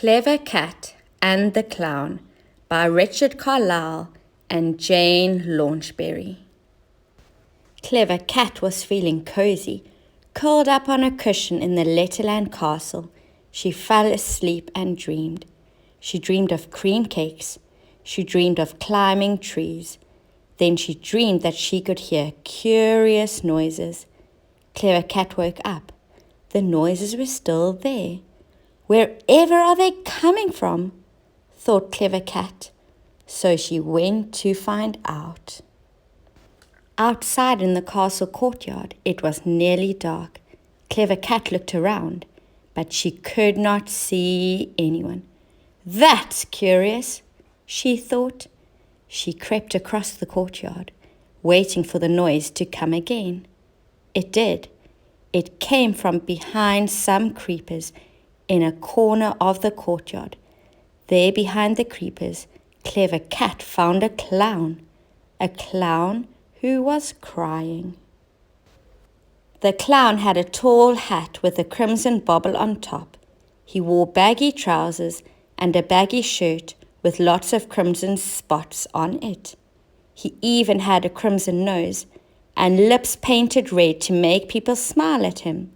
Clever Cat and the Clown by Richard Carlisle and Jane Launchbury. Clever Cat was feeling cozy. Curled up on a cushion in the Letterland castle, she fell asleep and dreamed. She dreamed of cream cakes. She dreamed of climbing trees. Then she dreamed that she could hear curious noises. Clever Cat woke up. The noises were still there. Wherever are they coming from? Thought Clever Cat. So she went to find out. Outside in the castle courtyard, it was nearly dark. Clever Cat looked around, but she could not see anyone. That's curious, she thought. She crept across the courtyard, waiting for the noise to come again. It did. It came from behind some creepers in a corner of the courtyard. There behind the creepers, Clever Cat found a clown who was crying. The clown had a tall hat with a crimson bobble on top. He wore baggy trousers and a baggy shirt with lots of crimson spots on it. He even had a crimson nose and lips painted red to make people smile at him.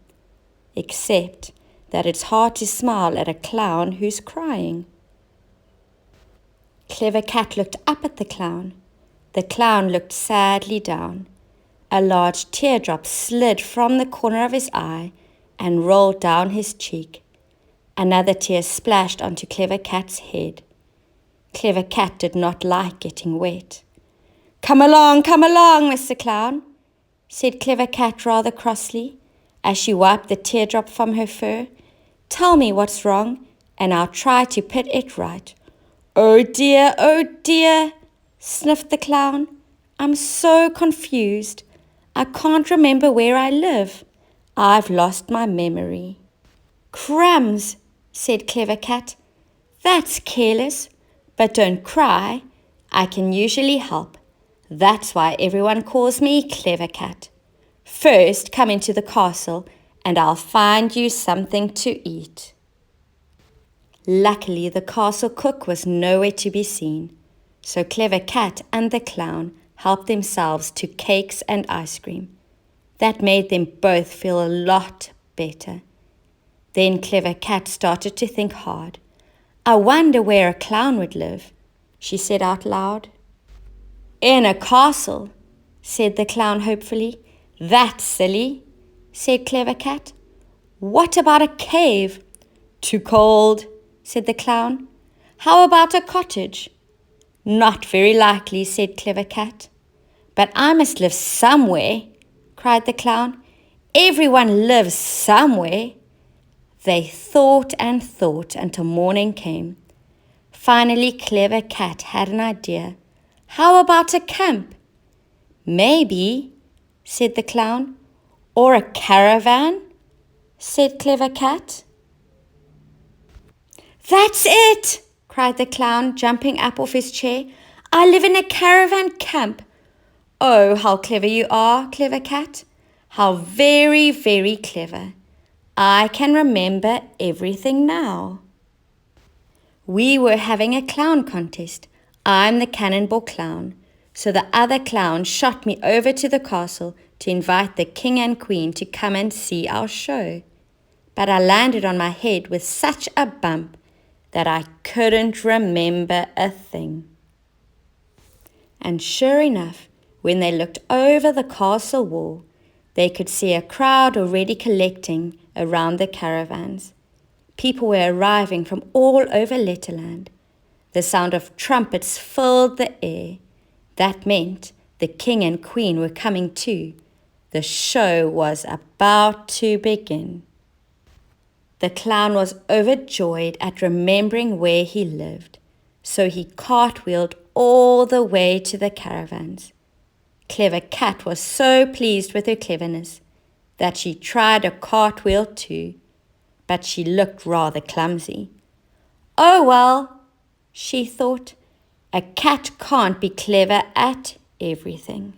Except that it's hard to smile at a clown who's crying. Clever Cat looked up at the clown. The clown looked sadly down. A large teardrop slid from the corner of his eye and rolled down his cheek. Another tear splashed onto Clever Cat's head. Clever Cat did not like getting wet. Come along, Mr. Clown," said Clever Cat rather crossly, as she wiped the teardrop from her fur. "Tell me what's wrong, and I'll try to put it right." Oh dear, sniffed the clown. "I'm so confused. I can't remember where I live. I've lost my memory." "Crumbs," said Clever Cat. "That's careless, but don't cry. I can usually help. That's why everyone calls me Clever Cat. First, come into the castle and I'll find you something to eat." Luckily, the castle cook was nowhere to be seen, so Clever Cat and the clown helped themselves to cakes and ice cream. That made them both feel a lot better. Then Clever Cat started to think hard. "I wonder where a clown would live," she said out loud. "In a castle," said the clown hopefully. "That's silly," said Clever Cat. "What about a cave?" "Too cold," said the clown. "How about a cottage?" "Not very likely," said Clever Cat. "But I must live somewhere," cried the clown. "Everyone lives somewhere." They thought and thought until morning came. Finally, Clever Cat had an idea. "How about a camp?" "Maybe," said the clown. "Or a caravan," said Clever Cat. "That's it!" cried the clown, jumping up off his chair. "I live in a caravan camp." "Oh, how clever you are, Clever Cat. How very, very clever. I can remember everything now. We were having a clown contest. I'm the cannonball clown. So the other clowns shot me over to the castle to invite the king and queen to come and see our show. But I landed on my head with such a bump that I couldn't remember a thing." And sure enough, when they looked over the castle wall, they could see a crowd already collecting around the caravans. People were arriving from all over Letterland. The sound of trumpets filled the air. That meant the king and queen were coming too. The show was about to begin. The clown was overjoyed at remembering where he lived, so he cartwheeled all the way to the caravans. Clever Cat was so pleased with her cleverness that she tried a cartwheel too, but she looked rather clumsy. "Oh well," she thought, "a cat can't be clever at everything."